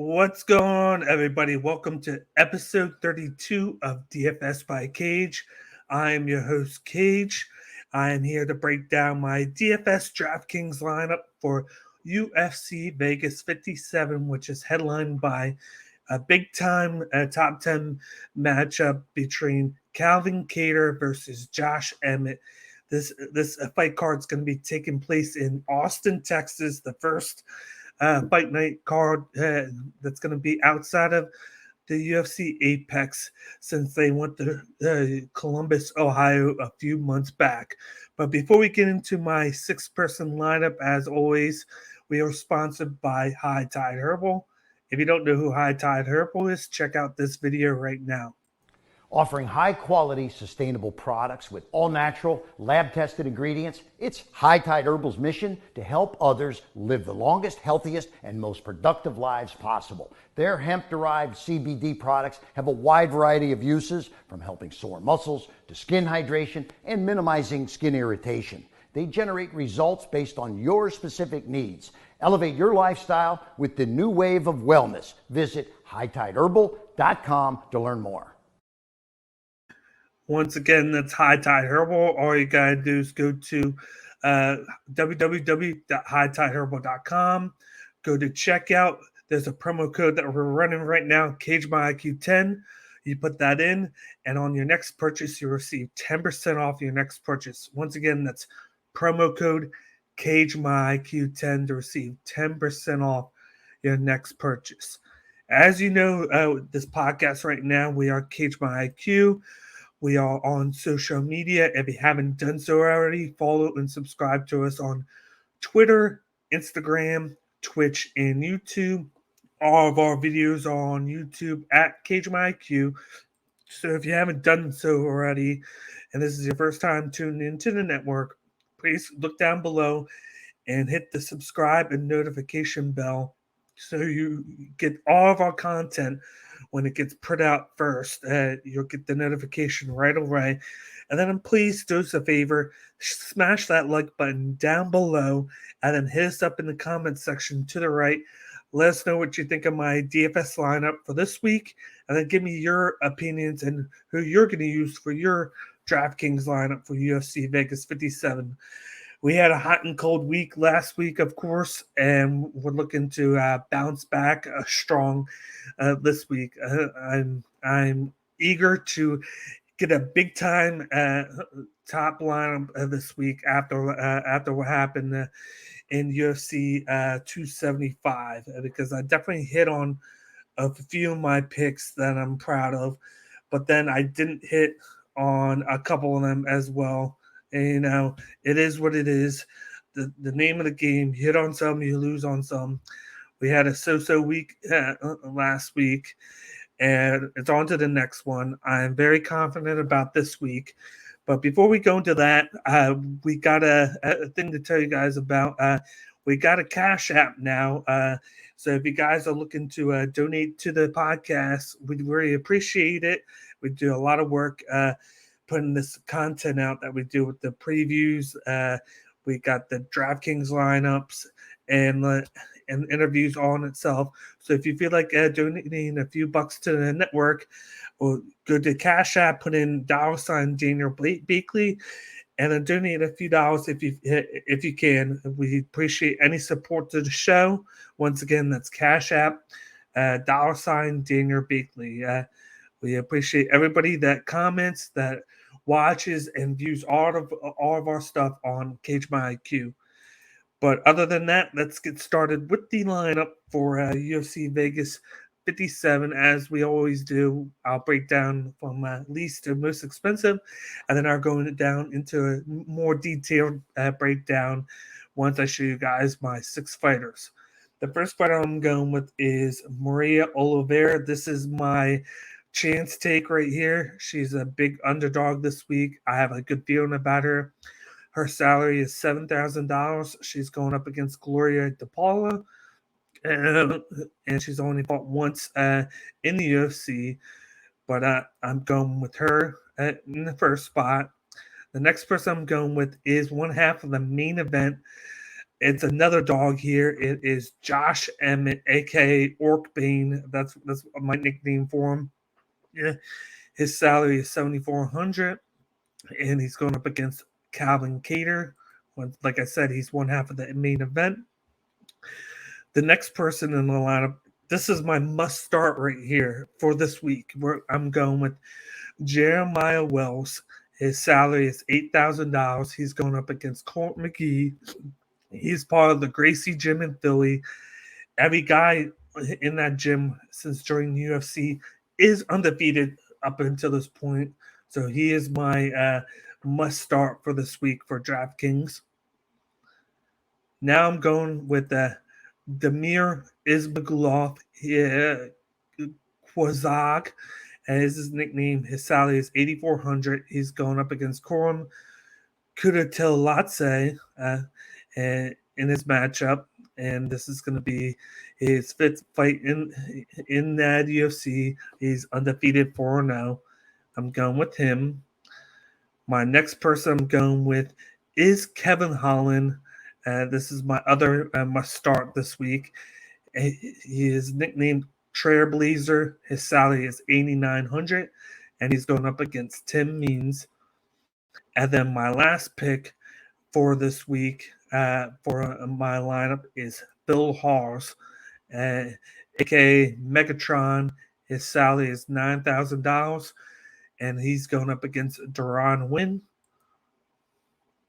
What's going on, everybody? Welcome to episode 32 of DFS by Cage. I am your host, Cage. I am here to break down my DFS DraftKings lineup for UFC Vegas 57, which is headlined by a big time top 10 matchup between Calvin Kattar versus Josh Emmett. This fight card is going to be taking place in Austin, Texas, the first fight night card that's going to be outside of the UFC Apex since they went to Columbus, Ohio a few months back. But before we get into my six-person lineup, as always, we are sponsored by High Tide Herbal. If you don't know who High Tide Herbal is, check out this video right now. Offering high-quality, sustainable products with all-natural, lab-tested ingredients, it's High Tide Herbal's mission to help others live the longest, healthiest, and most productive lives possible. Their hemp-derived CBD products have a wide variety of uses, from helping sore muscles to skin hydration and minimizing skin irritation. They generate results based on your specific needs. Elevate your lifestyle with the new wave of wellness. Visit hightideherbal.com to learn more. Once again, that's High Tide Herbal. All you got to do is go to www.hightideherbal.com. Go to checkout. There's a promo code that we're running right now, CageMyIQ10. You put that in, and on your next purchase, you receive 10% off your next purchase. Once again, that's promo code CageMyIQ10 to receive 10% off your next purchase. As you know, this podcast right now, we are Cage My IQ. We are on social media. If you haven't done so already, follow and subscribe to us on Twitter, Instagram, Twitch, and YouTube. All of our videos are on YouTube at CageMyIQ. So if you haven't done so already, and this is your first time tuning into the network, please look down below and hit the subscribe and notification bell so you get all of our content when it gets put out first. You'll get the notification right away. And then please do us a favor, smash that like button down below, and then hit us up in the comments section to the right. Let us know what you think of my DFS lineup for this week, and then give me your opinions and who you're going to use for your DraftKings lineup for UFC Vegas 57. We had a hot and cold week last week, of course, and we're looking to bounce back strong this week. I'm eager to get a big time top lineup this week after what happened in UFC 275 because I definitely hit on a few of my picks that I'm proud of, but then I didn't hit on a couple of them as well. And, it is what it is. The name of the game, you hit on some, you lose on some. We had a so-so week last week, and it's on to the next one. I'm very confident about this week. But before we go into that, we got a thing to tell you guys about. We got a Cash App now. So if you guys are looking to donate to the podcast, we'd really appreciate it. We do a lot of work putting this content out that we do with the previews. We got the DraftKings lineups and interviews all in itself. So if you feel like donating a few bucks to the network, or go to Cash App, put in $ DanielBakley, and then donate a few dollars if you can. We appreciate any support to the show. Once again, that's Cash App, $ DanielBakley. We appreciate everybody that comments, that watches, and views all of our stuff on Cage My IQ. But other than that, let's get started with the lineup for UFC Vegas 57. As we always do, I'll break down from least to most expensive, and then I'll go down into a more detailed breakdown once I show you guys my six fighters. The first fighter I'm going with is Maria Oliveira. This is my chance take right here. She's a big underdog this week. I have a good feeling about her. Her salary is $7,000. She's going up against Gloria DePaula, and she's only fought once in the UFC. But I'm going with her in the first spot. The next person I'm going with is one half of the main event. It's another dog here. It is Josh Emmett, aka Orkbane. That's my nickname for him. Yeah, his salary is $7,400, and he's going up against Calvin Cater. Like I said, he's one half of the main event. The next person in the lineup, this is my must start right here for this week. Where I'm going with Jeremiah Wells. His salary is $8,000. He's going up against Colt McGee. He's part of the Gracie Gym in Philly. Every guy in that gym since joining the UFC is undefeated up until this point. So he is my must start for this week for DraftKings. Now I'm going with Damir Ismagulov, Quazag, as his nickname. His salary is $8,400. He's going up against Korum Kudateladze in his matchup, and this is going to be his fifth fight in the UFC. He's undefeated 4-0. I'm going with him. My next person I'm going with is Kevin Holland. This is my other must start this week. He is nicknamed Trailblazer. His salary is $8,900, and he's going up against Tim Means. And then my last pick for this week for my lineup is Bill Hawes, aka Megatron. His salary is $9,000, and he's going up against Duran Win.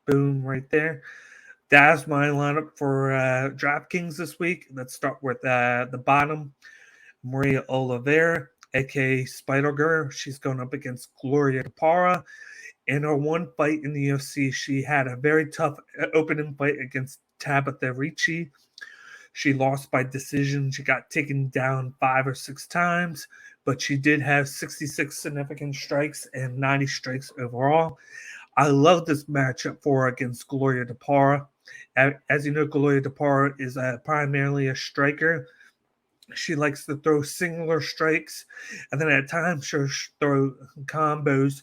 Boom, right there. That's my lineup for DraftKings this week. Let's start with the bottom. Maria Oliveira, aka Spider Girl. She's going up against Gloria Tapara. In her one fight in the UFC, she had a very tough opening fight against Tabitha Ricci. She lost by decision. She got taken down 5 or 6 times, but she did have 66 significant strikes and 90 strikes overall. I love this matchup for her against Gloria Tapara. As you know, Gloria Tapara is primarily a striker. She likes to throw singular strikes, and then at times she'll throw combos.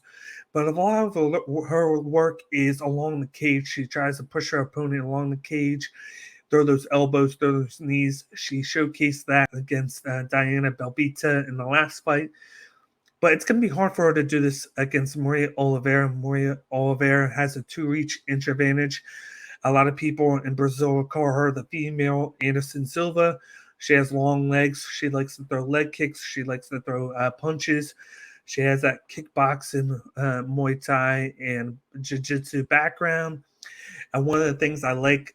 But a lot of her work is along the cage. She tries to push her opponent along the cage, throw those elbows, throw those knees. She showcased that against Diana Belbita in the last fight. But it's going to be hard for her to do this against Maria Oliveira. Maria Oliveira has a 2-reach inch advantage. A lot of people in Brazil call her the female Anderson Silva. She has long legs. She likes to throw leg kicks. She likes to throw punches. She has that kickboxing, Muay Thai, and jiu-jitsu background. And one of the things I like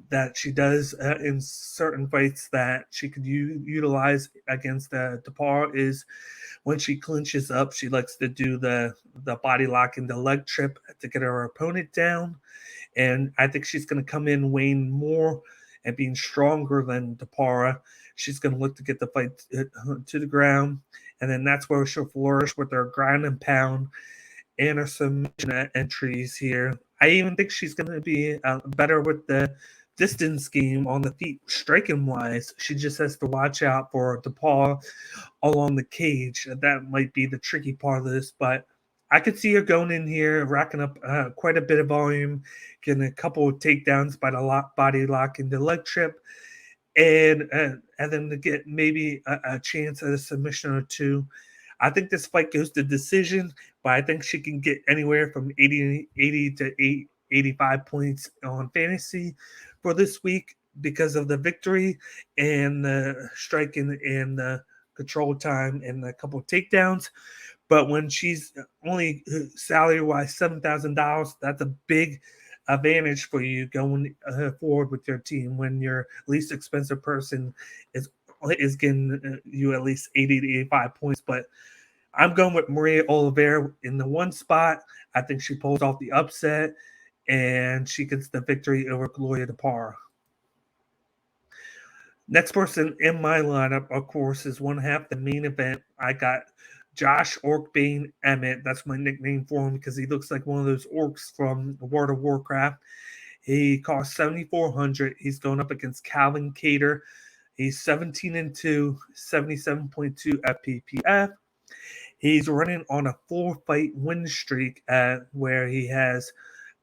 that she does in certain fights that she could utilize against Tapar is when she clinches up, she likes to do the body lock and the leg trip to get her opponent down. And I think she's going to come in weighing more and being stronger than Tapara. She's going to look to get the fight to the ground. And then that's where she'll flourish with her ground and pound and her submission entries here. I even think she's going to be better with the distance game on the feet, striking wise. She just has to watch out for the paw along the cage. That might be the tricky part of this, but I could see her going in here, racking up quite a bit of volume, getting a couple of takedowns by the body lock and the leg trip, and then to get maybe a chance at a submission or two. I think this fight goes to decision, but I think she can get anywhere from 80 to 85 points on fantasy for this week because of the victory and the striking and the control time and a couple of takedowns. But when she's only salary-wise $7,000, that's a big advantage for you going forward with your team when your least expensive person is getting you at least 80 to 85 points. But I'm going with Maria Oliveira in the one spot. I think she pulls off the upset, and she gets the victory over Gloria Tapara. Next person in my lineup, of course, is one half the main event. I got Josh Orkbane Emmett. That's my nickname for him because he looks like one of those orcs from World of Warcraft. He costs $7,400. He's going up against Calvin Cater. He's 17-2, 77.2 FPPF. He's running on a 4-fight win streak where he has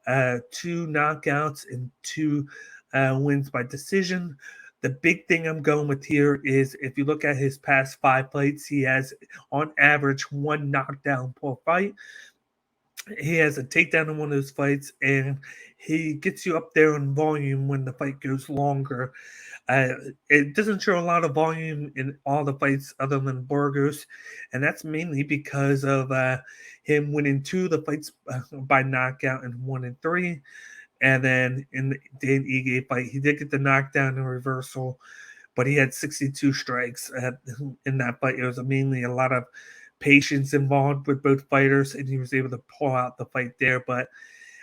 2 knockouts and 2 wins by decision. The big thing I'm going with here is if you look at his past 5 fights, he has on average 1 knockdown per fight. He has a takedown in one of those fights, and he gets you up there in volume when the fight goes longer. Uh, it doesn't show a lot of volume in all the fights other than Burgos, and that's mainly because of him winning 2 of the fights by knockout and 1 and 3. And then in the Dan Ige fight, he did get the knockdown and reversal, but he had 62 strikes in that fight. It was mainly a lot of patience involved with both fighters, and he was able to pull out the fight there. But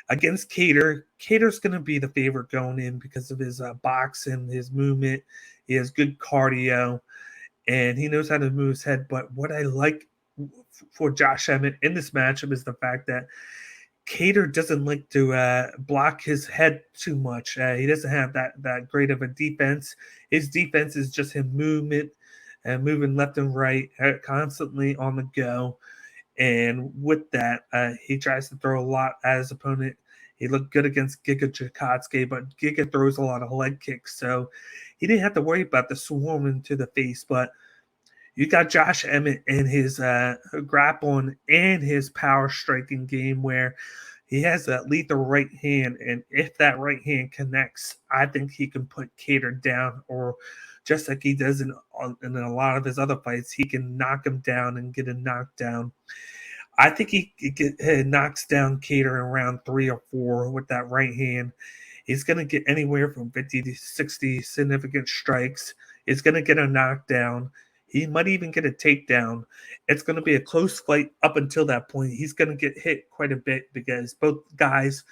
against Cater's going to be the favorite going in because of his boxing, his movement. He has good cardio, and he knows how to move his head. But what I like for Josh Emmett in this matchup is the fact that Cater doesn't like to block his head too much. He doesn't have that great of a defense. His defense is just him moving left and right, constantly on the go. And with that, he tries to throw a lot at his opponent. He looked good against Giga Chikatsuke, but Giga throws a lot of leg kicks, so he didn't have to worry about the swarming to the face. But you got Josh Emmett and his grappling and his power striking game where he has that lethal right hand, and if that right hand connects, I think he can put Cater down, or just like he does in a lot of his other fights, he can knock him down and get a knockdown. I think he knocks down Cater in round 3 or 4 with that right hand. He's going to get anywhere from 50 to 60 significant strikes. He's going to get a knockdown. He might even get a takedown. It's going to be a close fight up until that point. He's going to get hit quite a bit because both guys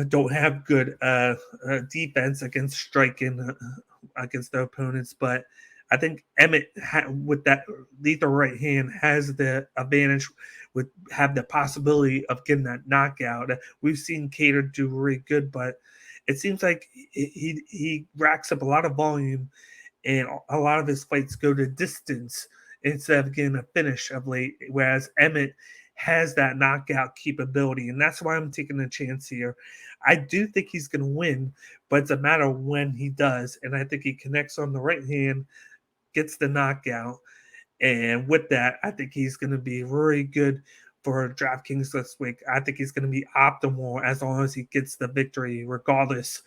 don't have good defense against striking against their opponents. But I think Emmett, with that lethal right hand, has the advantage, would have the possibility of getting that knockout. We've seen Cater do really good, but it seems like he racks up a lot of volume, and a lot of his fights go to distance instead of getting a finish of late, whereas Emmett has that knockout capability, and that's why I'm taking a chance here. I do think he's going to win, but it's a matter of when he does, and I think he connects on the right hand, gets the knockout, and with that, I think he's going to be really good for DraftKings this week. I think he's going to be optimal as long as he gets the victory, regardless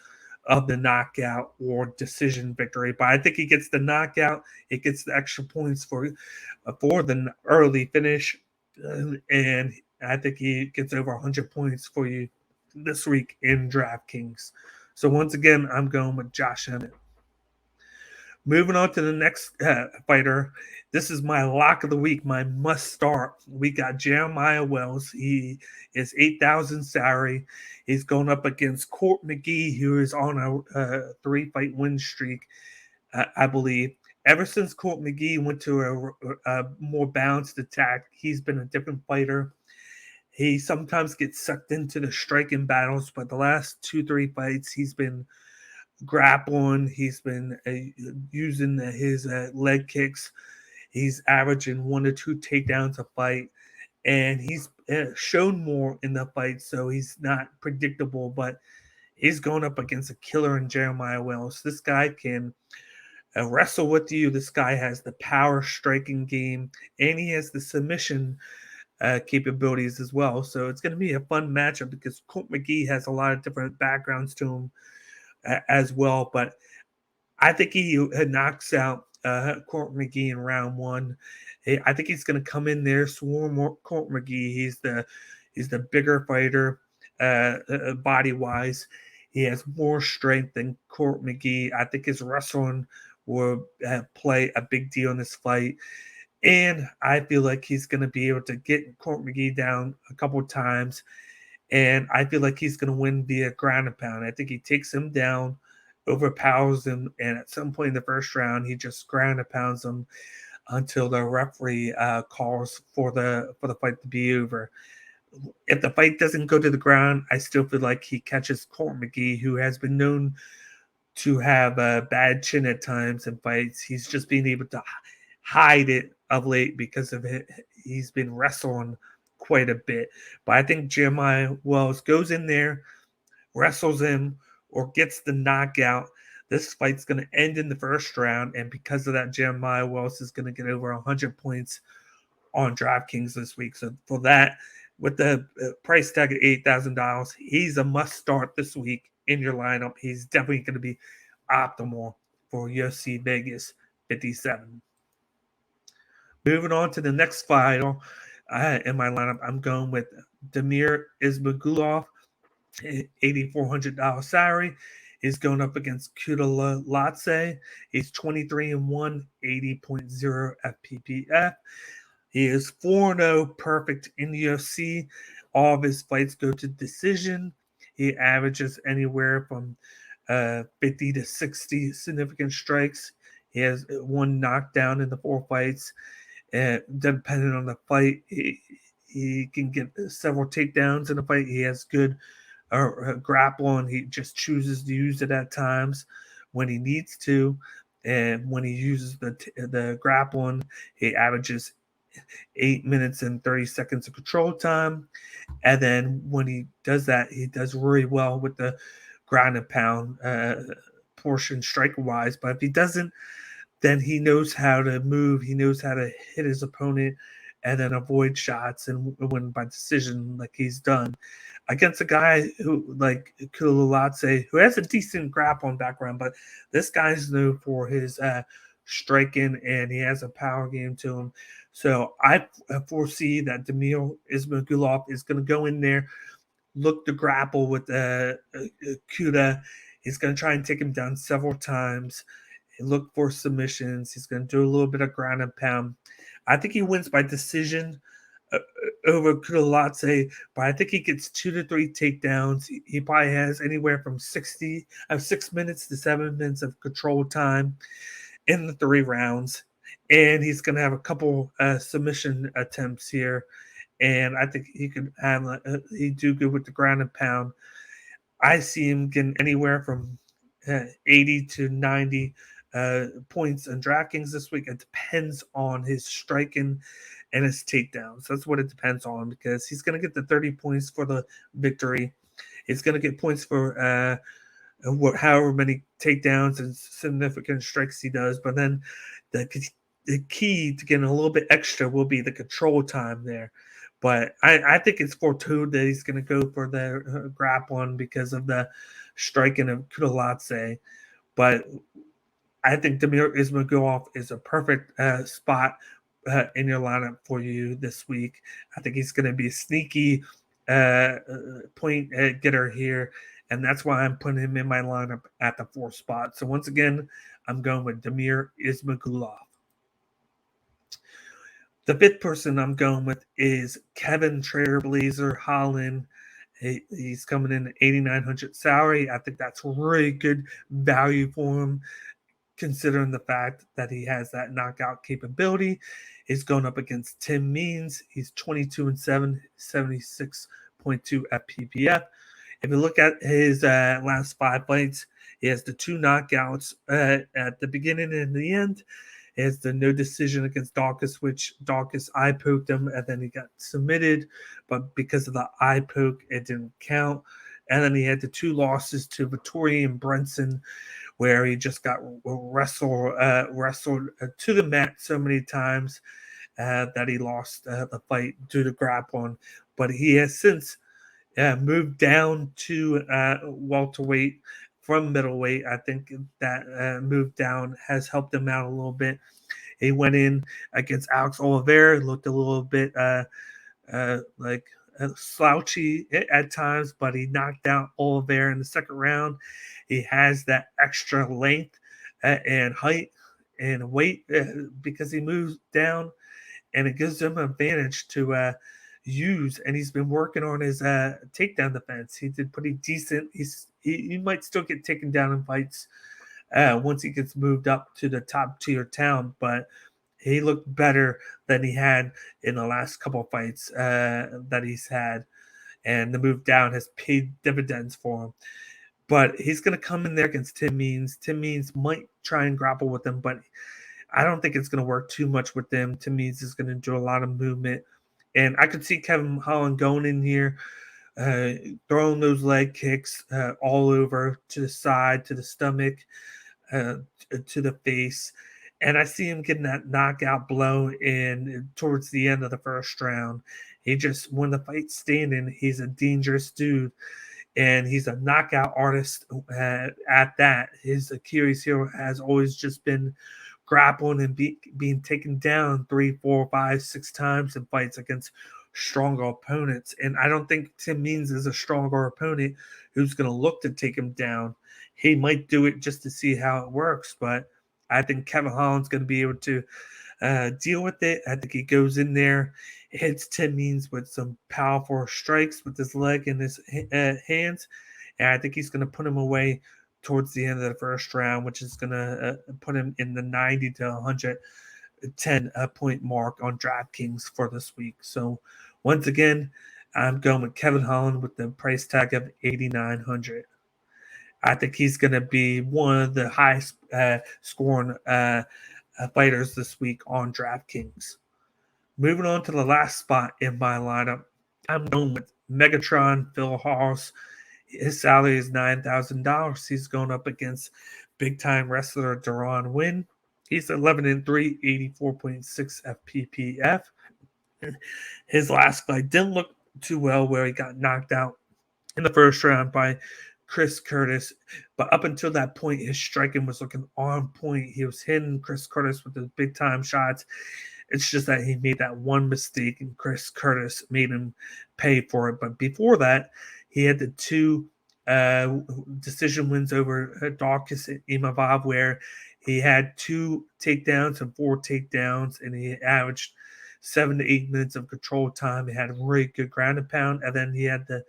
of the knockout or decision victory. But I think he gets the knockout. It gets the extra points for the early finish, and I think he gets over 100 points for you this week in DraftKings. So once again, I'm going with Josh Emmett. Moving on to the next fighter. This is my lock of the week, my must start. We got Jeremiah Wells. He is 8,000 salary. He's going up against Court McGee, who is on a 3-fight win streak, I believe. Ever since Court McGee went to a more balanced attack, he's been a different fighter. He sometimes gets sucked into the striking battles, but the last 2-3 fights, he's been grappling. He's been using his leg kicks. He's averaging 1 to 2 takedowns a fight, and he's shown more in the fight, so he's not predictable, but he's going up against a killer in Jeremiah Wells. This guy can wrestle with you. This guy has the power striking game, and he has the submission capabilities as well. So it's going to be a fun matchup because Colt McGee has a lot of different backgrounds to him as well. But I think he knocks out Court McGee in round 1. I think he's going to come in there, swarm Court McGee. He's the bigger fighter, body wise. He has more strength than Court McGee. I think his wrestling will play a big deal in this fight. And I feel like he's going to be able to get Court McGee down a couple of times. And I feel like he's going to win via ground and pound. I think he takes him down, overpowers him, and at some point in the first round, he just ground and pounds him until the referee calls for the fight to be over. If the fight doesn't go to the ground, I still feel like he catches Court McGee, who has been known to have a bad chin at times in fights. He's just being able to hide it of late because of it. He's been wrestling quite a bit. But I think Jeremiah Wells goes in there, wrestles him, or gets the knockout, this fight's going to end in the first round. And because of that, Jeremiah Wells is going to get over 100 points on DraftKings this week. So for that, with the price tag at $8,000, he's a must start this week in your lineup. He's definitely going to be optimal for UFC Vegas 57. Moving on to the next fighter in my lineup, I'm going with Damir Ismagulov, $8,400 salary. He's going up against Kudalotse. He's 23-1, 80.0 FPPF. He is 4-0 perfect in the UFC. All of his fights go to decision. He averages anywhere from 50 to 60 significant strikes. He has one knockdown in the 4 fights. Depending on the fight, he can get several takedowns in a fight. He has good grappling. He just chooses to use it at times when he needs to. And when he uses the grappling, he averages 8 minutes and 30 seconds of control time. And then when he does that, he does really well with the ground and pound portion striker-wise. But if he doesn't, then he knows how to move. He knows how to hit his opponent and then avoid shots and win by decision like he's done. Against a guy who like Kudalotse, who has a decent grappling background, but this guy's known for his striking and he has a power game to him. So I foresee that Damir Ismagulov is going to go in there, look to grapple with Kuda. He's going to try and take him down several times. Look for submissions. He's going to do a little bit of ground and pound. I think he wins by decision over Kudalotse, but I think he gets 2 to 3 takedowns. He probably has anywhere from 6 minutes to 7 minutes of control time in the 3 rounds. And he's going to have a couple submission attempts here. And I think he could have he do good with the ground and pound. I see him getting anywhere from 80 to 90 points on DraftKings this week. It depends on his striking and his takedowns. That's what it depends on, because he's going to get the 30 points for the victory. He's going to get points for however many takedowns and significant strikes he does. But then the key to getting a little bit extra will be the control time there. But I think it's foretold that he's going to go for the grappling because of the striking of Kudalotse. But I think Damir Ismagulov is a perfect spot in your lineup for you this week. I think he's going to be a sneaky point getter here, and that's why I'm putting him in my lineup at the 4th spot. So once again, I'm going with Damir Ismagulov. The 5th person I'm going with is Kevin Trailblazer Holland. He's coming in at $8,900 salary. I think that's really good value for him, considering the fact that he has that knockout capability. He's going up against Tim Means. He's 22-7, 76.2 FPPF. If you look at his last 5 fights, he has the 2 knockouts at the beginning and the end. He has the no decision against Dawkins, which Dawkins eye poked him, and then he got submitted. But because of the eye poke, it didn't count. And then he had the 2 losses to Vittori and Brenson, where he just got wrestled to the mat so many times that he lost the fight due to grappling. But he has since moved down to welterweight from middleweight. I think that move down has helped him out a little bit. He went in against Alex Oliveira, looked a little bit like slouchy at times, but he knocked out Oliveira in the 2nd round. He has that extra length and height and weight because he moves down, and it gives him an advantage to use. And he's been working on his takedown defense. He did pretty decent. He might still get taken down in fights once he gets moved up to the top tier town, but he looked better than he had in the last couple of fights that he's had, and the move down has paid dividends for him. But he's going to come in there against Tim Means. Tim Means might try and grapple with him, but I don't think it's going to work too much with them. Tim Means is going to do a lot of movement, and I could see Kevin Holland going in here throwing those leg kicks all over to the side, to the stomach, uh, to the face. And I see him getting that knockout blow in towards the end of the first round. He just, when the fight's standing, he's a dangerous dude, and he's a knockout artist at that. His Achilles heel has always just been grappling and being taken down 3, 4, 5, 6 times in fights against stronger opponents. And I don't think Tim Means is a stronger opponent who's going to look to take him down. He might do it just to see how it works, but I think Kevin Holland's going to be able to deal with it. I think he goes in there, hits Tim Means with some powerful strikes with his leg and his hands, and I think he's going to put him away towards the end of the first round, which is going to put him in the 90 to 110 point mark on DraftKings for this week. So once again, I'm going with Kevin Holland with the price tag of 8,900. I think he's going to be one of the highest scoring fighters this week on DraftKings. Moving on to the last spot in my lineup, I'm going with Megatron Phil Hawes. His salary is $9,000. He's going up against big-time wrestler Deron Wynn. He's 11-3, 84.6 FPPF. His last fight didn't look too well, where he got knocked out in the first round by Chris Curtis. But up until that point, his striking was looking on point. He was hitting Chris Curtis with his big-time shots. It's just that he made that one mistake, and Chris Curtis made him pay for it. But before that, he had the 2 decision wins over Darkus Imavov, where he had 2 takedowns and 4 takedowns, and he averaged 7 to 8 minutes of control time. He had a really good ground and pound, and then he had the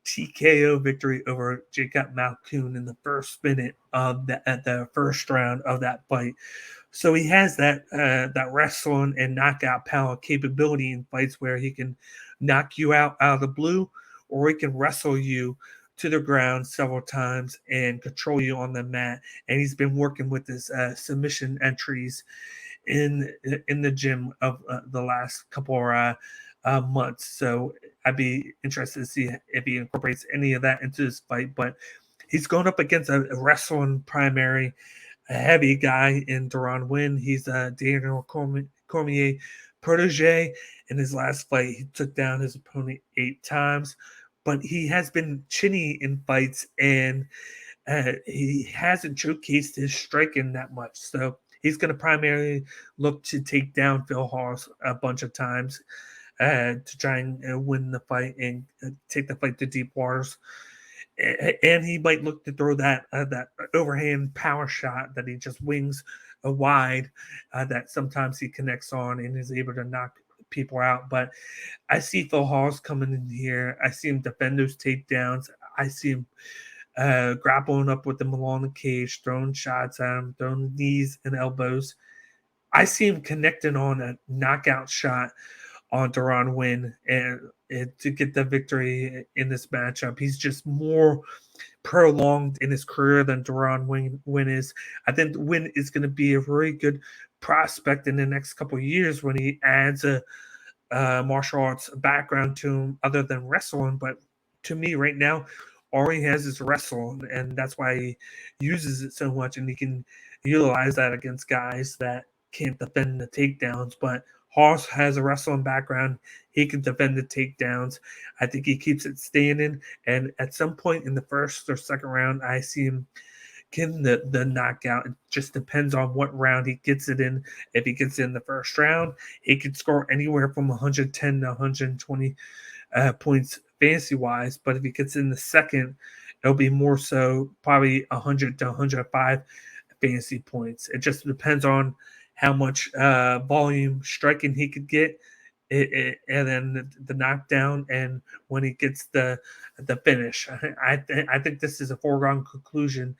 TKO victory over Jacob Malkoun in the first minute of the first round of that fight. So he has that wrestling and knockout power capability in fights where he can knock you out of the blue, or he can wrestle you to the ground several times and control you on the mat. And he's been working with his submission entries in the gym of the last couple of months. So I'd be interested to see if he incorporates any of that into this fight. But he's going up against a wrestling primary, a heavy guy in Deron Wynn. He's Daniel Cormier protege. In his last fight, he took down his opponent 8 times. But he has been chinny in fights, and he hasn't showcased his striking that much. So he's going to primarily look to take down Phil Hawes a bunch of times to try and win the fight and take the fight to deep waters. And he might look to throw that overhand power shot that he just wings wide that sometimes he connects on and is able to knock people out. But I see Phil Hawes coming in here. I see him defend those takedowns. I see him grappling up with them along the cage, throwing shots at him, throwing knees and elbows. I see him connecting on a knockout shot on Deron Wynn and to get the victory in this matchup. He's just more prolonged in his career than Deron Wynn is. I think Wynn is going to be a very good prospect in the next couple of years when he adds a martial arts background to him other than wrestling. But to me right now, all he has is wrestling, and that's why he uses it so much, and he can utilize that against guys that can't defend the takedowns. But Hawes has a wrestling background. He can defend the takedowns. I think he keeps it standing, and at some point in the first or second round, I see him getting the knockout. It just depends on what round he gets it in. If he gets it in the first round, he could score anywhere from 110 to 120 points fantasy-wise. But if he gets in the second, it'll be more so probably 100 to 105 fantasy points. It just depends on how much volume striking he could get, and then the knockdown, and when he gets the finish. I think this is a foregone conclusion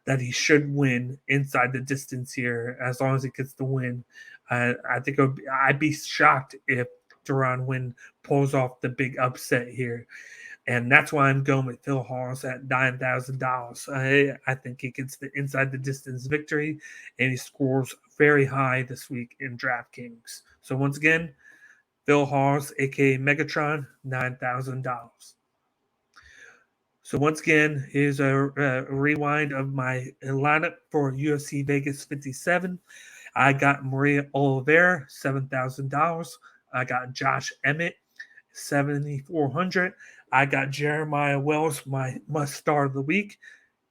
that he should win inside the distance here as long as he gets the win. I think I'd be shocked if Deron Wynn pulls off the big upset here. And that's why I'm going with Phil Hawes at $9,000. I think he gets the inside the distance victory, and he scores very high this week in DraftKings. So once again, Phil Hawes, aka Megatron, $9,000. So once again, here's a rewind of my lineup for UFC Vegas 57. I got Maria Oliveira, $7,000. I got Josh Emmett, 7,400. I got Jeremiah Wells, my must start of the week,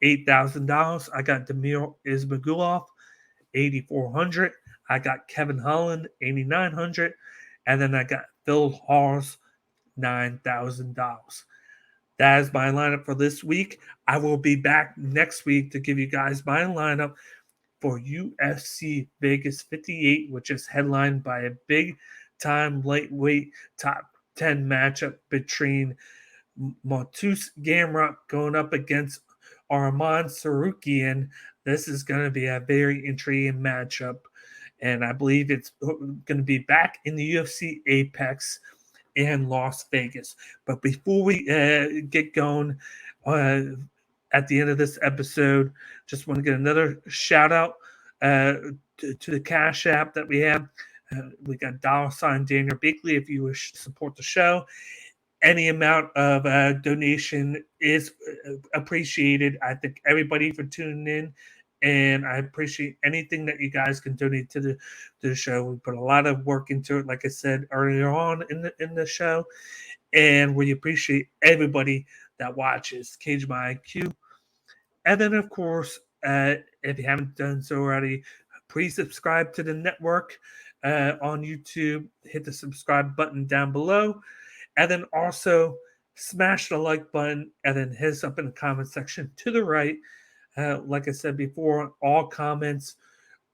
$8,000. I got Demir Ismagulov, 8,400. I got Kevin Holland, 8,900. And then I got Phil Hawes, $9,000. That is my lineup for this week. I will be back next week to give you guys my lineup for UFC Vegas 58, which is headlined by a big time lightweight top 10 matchup between Montus Gamrot going up against Arman Sarukian. This is going to be a very intriguing matchup, and I believe it's going to be back in the UFC Apex in Las Vegas. But before we get going, at the end of this episode, just want to get another shout out to the Cash App that we have. We got $ DanielBakley if you wish to support the show. Any amount of donation is appreciated. I thank everybody for tuning in, and I appreciate anything that you guys can donate to the show. We put a lot of work into it, like I said earlier on in the show, and we appreciate everybody that watches Cage My IQ. And then, of course, if you haven't done so already, please subscribe to the network on YouTube. Hit the subscribe button down below. And then also smash the like button and then hit us up in the comment section to the right. Like I said before, all comments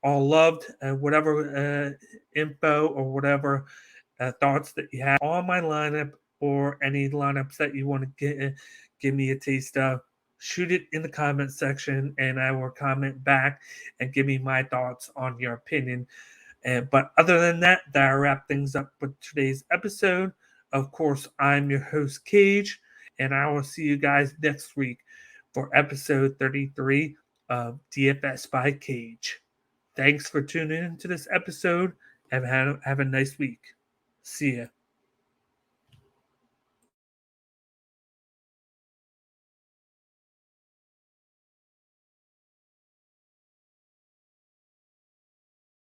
are loved. Whatever info or whatever thoughts that you have on my lineup or any lineups that you want to give me a taste of, shoot it in the comment section and I will comment back and give me my thoughts on your opinion. But other than that, I wrap things up with today's episode. Of course, I'm your host, Cage, and I will see you guys next week for episode 33 of DFS by Cage. Thanks for tuning in to this episode and have a nice week. See ya.